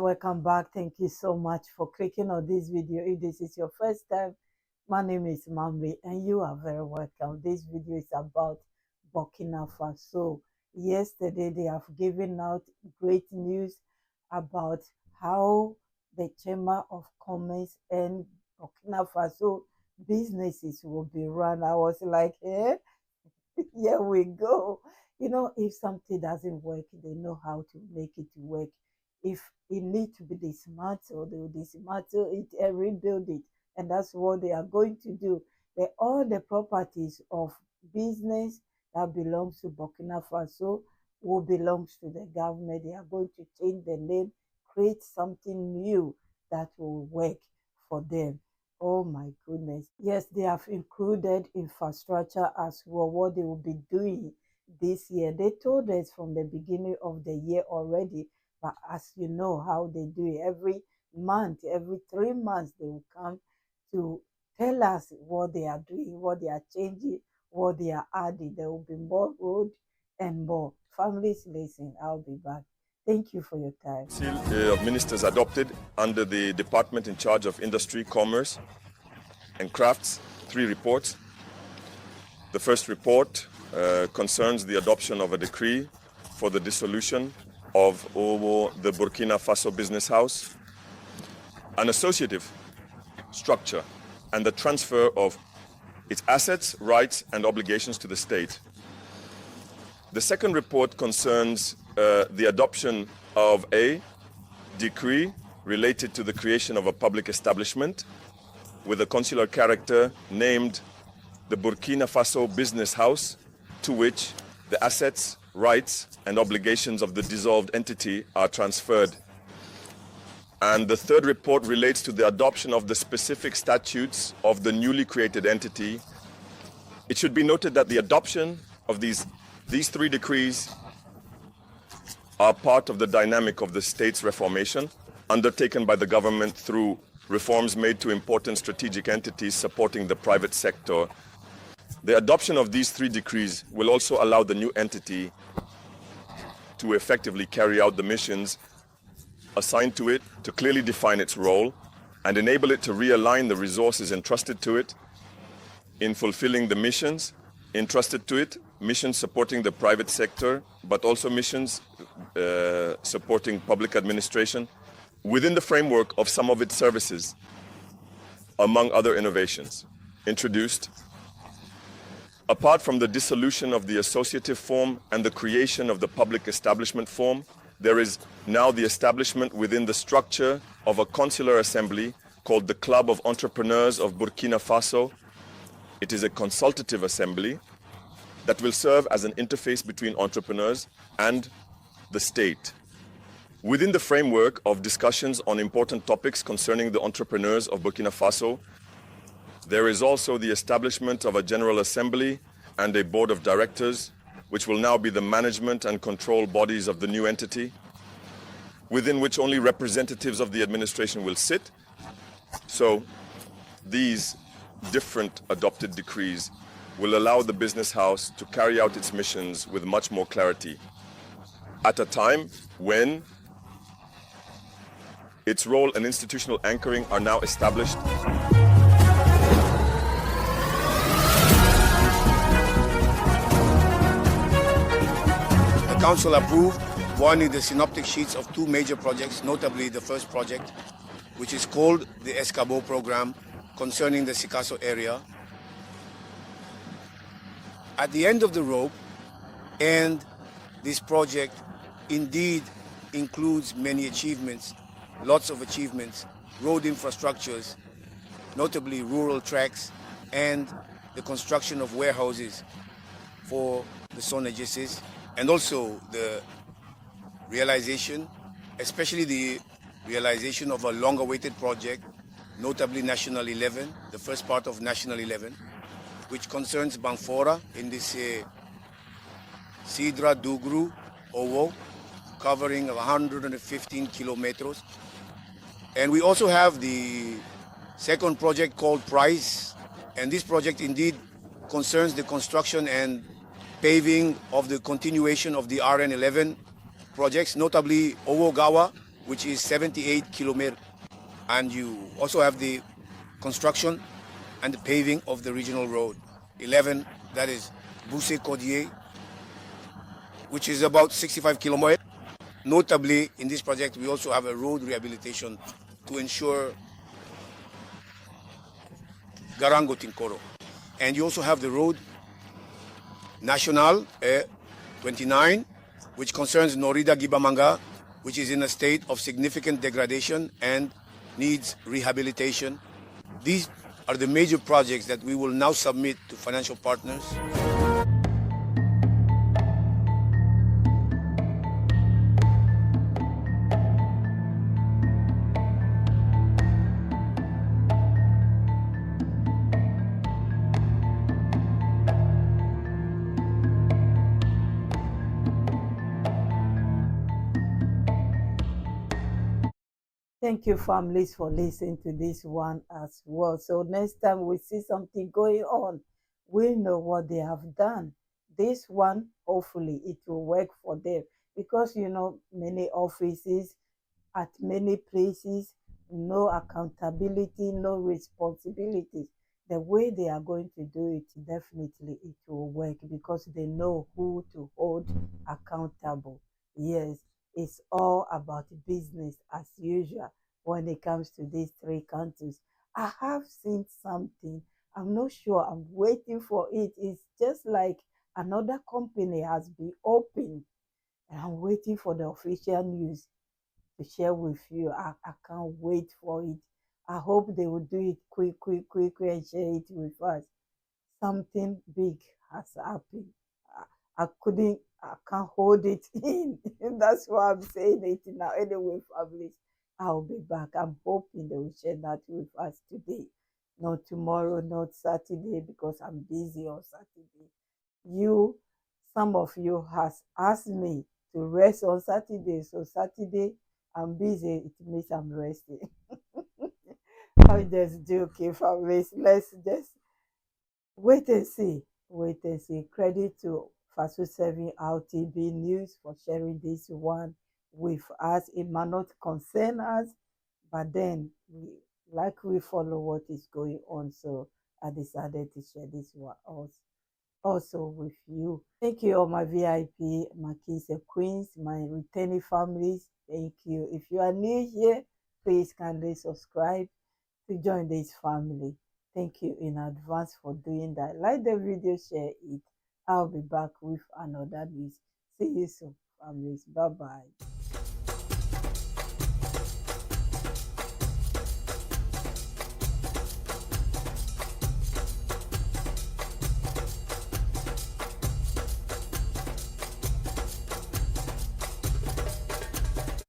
welcome back. Thank you so much for clicking on this video. If this is your first time, my name is Mamri and you are very welcome. This video is about Burkina Faso. Yesterday they have given out great news about how the Chamber of Commerce and Burkina Faso businesses will be run. I was like, here we go. You know, if something doesn't work, they know how to make it work. If it needs to be dismantled, they will dismantle it and rebuild it. And that's what they are going to do. All the properties of business that belongs to Burkina Faso will belongs to the government. They are going to change the name, create something new that will work for them. Oh my goodness. Yes, they have included infrastructure as well, what they will be doing this year. They told us from the beginning of the year already, but as you know how they do it, every month, every 3 months, they will come to tell us what they are doing, what they are changing, what they are adding. There will be more road and more. Families, listen, I'll be back. Thank you for your time. Seal of Ministers adopted under the Department in charge of Industry, Commerce and Crafts, 3 reports. The first report concerns the adoption of a decree for the dissolution of the Burkina Faso Business House, an associative structure, and the transfer of its assets, rights, and obligations to the state. The second report concerns the adoption of a decree related to the creation of a public establishment with a consular character named the Burkina Faso Business House, to which the assets, rights, and obligations of the dissolved entity are transferred. And the third report relates to the adoption of the specific statutes of the newly created entity. It should be noted that the adoption of these 3 decrees are part of the dynamic of the state's reformation undertaken by the government through reforms made to important strategic entities supporting the private sector. The adoption of these 3 decrees will also allow the new entity to effectively carry out the missions assigned to it, to clearly define its role, and enable it to realign the resources entrusted to it in fulfilling the missions entrusted to it, missions supporting the private sector, but also missions supporting public administration within the framework of some of its services, among other innovations introduced. Apart from the dissolution of the associative form and the creation of the public establishment form, there is now the establishment within the structure of a consular assembly called the Club of Entrepreneurs of Burkina Faso. It is a consultative assembly that will serve as an interface between entrepreneurs and the state. Within the framework of discussions on important topics concerning the entrepreneurs of Burkina Faso, there is also the establishment of a General Assembly and a Board of Directors, which will now be the management and control bodies of the new entity, within which only representatives of the administration will sit. So these different adopted decrees will allow the business house to carry out its missions with much more clarity at a time when its role and institutional anchoring are now established. The Council approved one in the synoptic sheets of 2 major projects, notably the first project, which is called the Escabo program, concerning the Sikasso area. At the end of the rope, and this project indeed includes many achievements, lots of achievements, road infrastructures, notably rural tracks, and the construction of warehouses for the Sonageses, and also the realization, especially the realization of a long-awaited project, notably National 11, the first part of National 11, which concerns Banfora in this Sidra Dugru Owo, covering 115 kilometers. And we also have the second project called Price, and this project indeed concerns the construction and paving of the continuation of the RN11 projects, notably Owogawa which is 78 kilometers. And you also have the construction and the paving of the regional road. 11, that is Boussé-Cordier, which is about 65 kilometers. Notably, in this project, we also have a road rehabilitation to ensure Garango Tinkoro. And you also have the road National 29, which concerns Norida Gibamanga, which is in a state of significant degradation and needs rehabilitation. These are the major projects that we will now submit to financial partners. Thank you, families, for listening to this one as well. So next time we see something going on, we know what they have done. This one, hopefully, it will work for them because many offices at many places, no accountability, no responsibilities. The way they are going to do it, definitely it will work because they know who to hold accountable. Yes, it's all about business as usual when it comes to these three countries. I have seen something. I'm not sure. I'm waiting for it. It's just like another company has been opened, and I'm waiting for the official news to share with you. I can't wait for it. I hope they will do it quick, and share it with us. Something big has happened. I can't hold it in. That's why I'm saying it now. Anyway, families, I'll be back. I'm hoping they will share that with us today. Not tomorrow, not Saturday, because I'm busy on Saturday. You, some of you has asked me to rest on Saturday. So Saturday, I'm busy. It means I'm resting. I'm just joking, families. Let's just wait and see. Wait and see. Credit to Faso 7 RTB News for sharing this one with us. It might not concern us, but then we follow what is going on. So I decided to share this one also with you. Thank you, all my VIP, my kings and queens, my returning families. Thank you. If you are new here, please kindly subscribe to join this family. Thank you in advance for doing that. Like the video, share it. I'll be back with another news. See you soon, families. Bye bye.